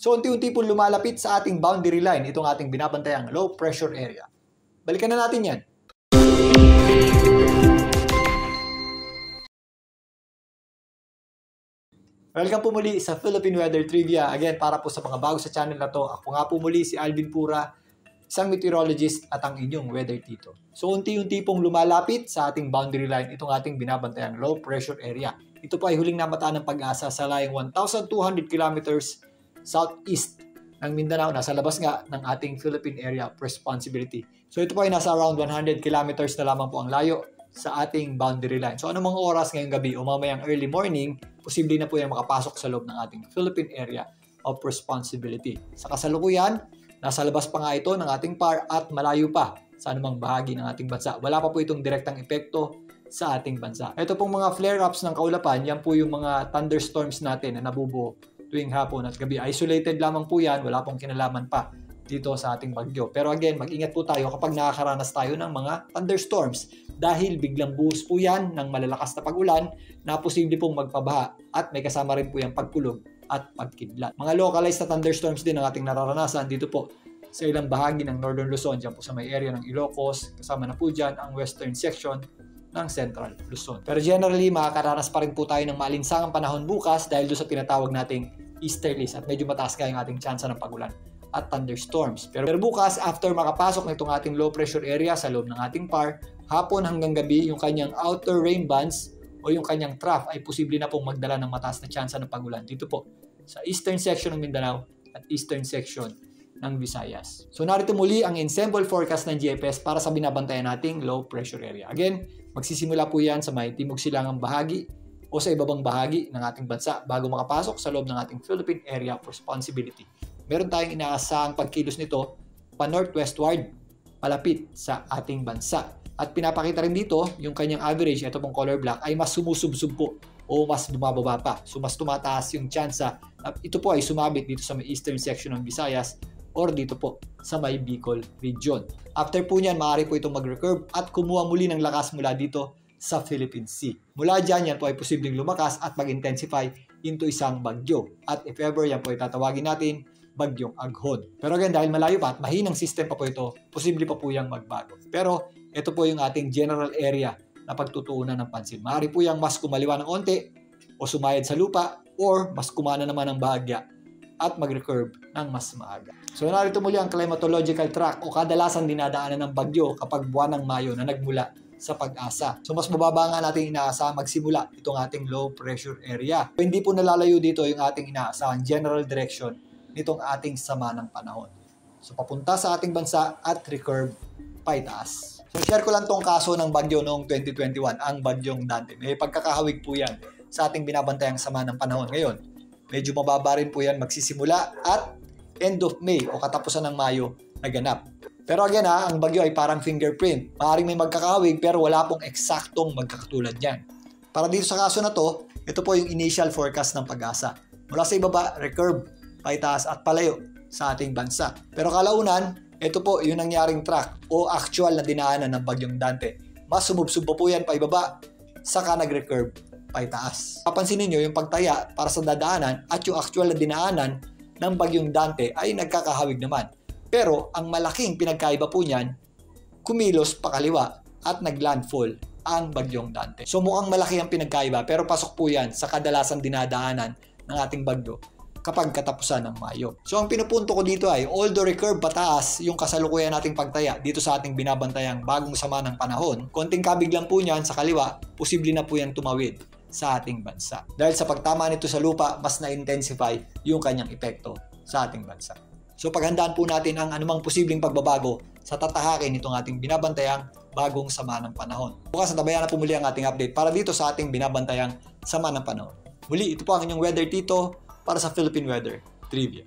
So unti-unti pong lumalapit sa ating boundary line itong ating binabantayang low pressure area. Balikan na natin yan. Welcome po muli sa Philippine Weather Trivia. Again, para po sa mga bago sa channel na to, ako nga po muli si Alvin Pura, isang meteorologist at ang inyong weather tito. So unti-unti pong lumalapit sa ating boundary line itong ating binabantayang low pressure area. Ito po ay huling namataan ng Pag-asa sa layong 1,200 kilometers southeast ng Mindanao. Nasa labas nga ng ating Philippine Area of Responsibility. So ito po ay nasa around 100 kilometers na lamang po ang layo sa ating boundary line. So anumang oras ngayong gabi o mamayang early morning, posible na po yung makapasok sa loob ng ating Philippine Area of Responsibility. Sa kasalukuyan, nasa labas pa nga ito ng ating PAR at malayo pa sa anumang bahagi ng ating bansa. Wala pa po itong direktang epekto sa ating bansa. Ito pong mga flare-ups ng kaulapan, yan po yung mga thunderstorms natin na nabubuo tuwing hapon at gabi. Isolated lamang po yan, wala pong kinalaman pa dito sa ating bagyo. Pero again, mag-ingat po tayo kapag nakakaranas tayo ng mga thunderstorms dahil biglang buhos po yan ng malalakas na pag-ulan na posible pong magpabaha at may kasama rin po yung pagkulog at pagkidlat. Mga localized na thunderstorms din ang ating nararanasan dito po sa ilang bahagi ng Northern Luzon, dyan po sa may area ng Ilocos, kasama na po dyan ang western section ng Central Luzon. Pero generally, makakaranas pa rin po tayo ng maalinsangang panahon bukas dahil doon sa tinatawag nating easterlies at medyo mataas nga yung ating tsansa ng pag-ulan at thunderstorms. Pero bukas, after makapasok na itong ating low pressure area sa loob ng ating PAR, hapon hanggang gabi, yung kanyang outer rain bands o yung kanyang trough ay posible na pong magdala ng mataas na tsansa ng pag-ulan dito po sa eastern section ng Mindanao at eastern section ng Visayas. So narito muli ang ensemble forecast ng GFS para sa binabantayan nating low pressure area. Again, magsisimula po yan sa may timog silangang bahagi o sa ibabang bahagi ng ating bansa bago makapasok sa loob ng ating Philippine Area of Responsibility. Meron tayong inaasahang pagkilos nito pa northwestward palapit sa ating bansa. At pinapakita rin dito yung kanyang average, ito pong color black, ay mas sumusubsub po o mas bumababa pa. So mas tumataas yung tsansa. Ito po ay sumabit dito sa may eastern section ng Visayas or dito po sa may Bicol region. After po niyan, maaari po itong mag-recurve at kumuha muli ng lakas mula dito sa Philippine Sea. Mula dyan, yan po ay posibleng lumakas at mag-intensify into isang bagyo. At if ever, yan po ay tatawagin natin bagyong Aghon. Pero again, dahil malayo pa at mahinang system pa po ito, posible pa po yung magbago. Pero ito po yung ating general area na pagtutuunan ng pansin. Maaari po yung mas kumaliwa ng onte o sumayad sa lupa or mas kumana naman ng bahagya at mag-recurve ng mas maaga. So narito muli ang climatological track o kadalasan dinadaanan ng bagyo kapag buwan ng Mayo na nagmula sa Pag-asa. So mas mababa nga natin inaasahan magsimula itong ating low pressure area. So, hindi po nalalayo dito yung ating inaasahan general direction nitong ating sama ng panahon. So papunta sa ating bansa at recurve paitaas. So share ko lang tong kaso ng bagyo noong 2021, ang bagyong Dante. May pagkakahawig po yan sa ating binabantayang sama ng panahon ngayon. Medyo mababa rin po yan magsisimula at end of May o katapusan ng Mayo naganap. Pero again ang bagyo ay parang fingerprint. Maaaring may magkakahawig pero wala pong eksaktong magkakatulad yan. Para dito sa kaso na to, ito po yung initial forecast ng Pag-asa. Mula sa ibaba, recurve, paitaas at palayo sa ating bansa. Pero kalaunan, ito po yung nangyaring track o actual na dinaanan ng bagyong Dante. Mas sumubsub po yan paibaba, saka nag-recurve paitaas. Papansinin nyo yung pagtaya para sa dadaanan at yung actual na dinaanan ng bagyong Dante ay nagkakahawig naman. Pero ang malaking pinagkaiba po niyan, kumilos pakaliwa at naglandfall ang bagyong Dante. So mukhang malaki ang pinagkaiba pero pasok po yan sa kadalasang dinadaanan ng ating bagyo kapag katapusan ng Mayo. So ang pinupunto ko dito ay although recurve pataas yung kasalukuyan nating pagtaya dito sa ating binabantayang bagong sama ng panahon, konting kabig lang po niyan sa kaliwa, posible na po yan tumawid sa ating bansa. Dahil sa pagtama nito sa lupa, mas na-intensify yung kanyang epekto sa ating bansa. So paghandaan po natin ang anumang posibleng pagbabago sa tatahakin nitong ating binabantayang bagong sama ng panahon. Bukas natabayan na po muli ang ating update para dito sa ating binabantayang sama ng panahon. Muli, ito po ang inyong Weather Tito para sa Philippine Weather Trivia.